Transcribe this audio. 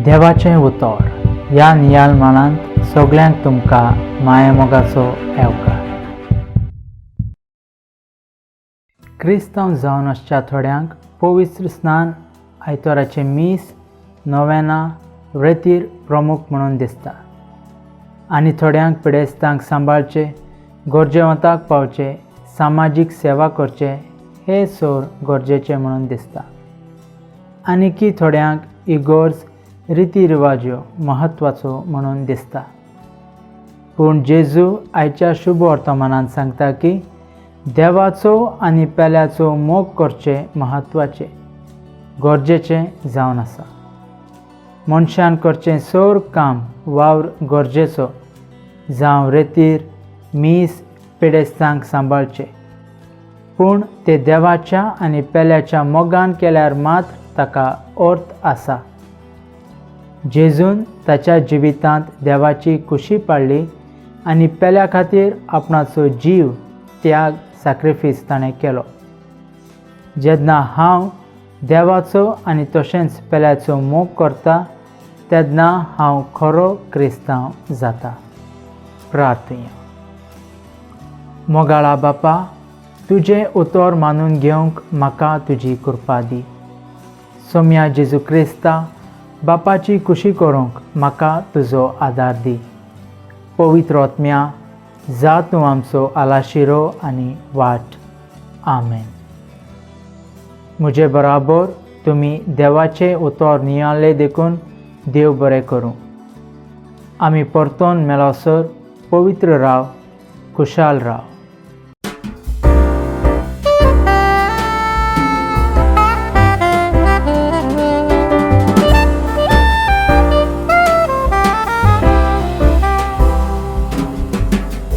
देवाचें उतर ह्या नियाळमानांत सगळ्यांक तुमकां माये मोगाचो येवकार. क्रिस्तांव जावन आसच्या थोड्यांक पवित्र स्नान आयतोराचें मीस नोवेना रेतीर प्रमुख म्हणून दिसता आनी थोड्यांक पिडेस्तांक सांबाळचे, गरजेवंतांक पावचे, सामाजीक सेवा करचे हे सोर गरजेचें म्हणून दिसता. आनीकी थोड्यांक इगोर्ज रिती रिवाज्यो म्हत्वाचो म्हणून दिसता. पूण जेजू आयच्या शुभ वर्तमानांत सांगता की देवाचो आनी पेल्याचो मोग करचें म्हत्वाचें, गरजेचें जावन आसा. मनशान करचें सोर काम वावर गरजेचो जावं रेतीर मीस पिडेस्तांक सांबाळचें, पूण तें देवाच्या आनी पेल्याच्या मोगान केल्यार मात्र ताका अर्थ आसा. जेजून ताच्या जिवितांत देवाची खुशी पाळ्ळी आनी पेल्या खातीर आपणाचो जीव त्याग सॅक्रिफीस ताणें केलो. जेन्ना हांव देवाचो आनी तशेंच पेल्याचो मोग करता तेन्ना हांव खरो क्रिस्तांव जाता. प्रार्थया. मोगाळा बापा, तुजें उतर मानून घेवंक म्हाका तुजी कृपा दी. सोम्या जेजू क्रिस्ता, बापाची खुशी करूंक म्हाका तुजो आदार दी. पवित्र आत्म्या, जा तूं आमचो आलाशिरो आनी वाट. आमेन. म्हजे बराबर तुमी देवाचें उतर नियाळ्ळें देखून देव बरें करूं. आमी परतोन मेळसर पवित्र राव, खुशाल राव.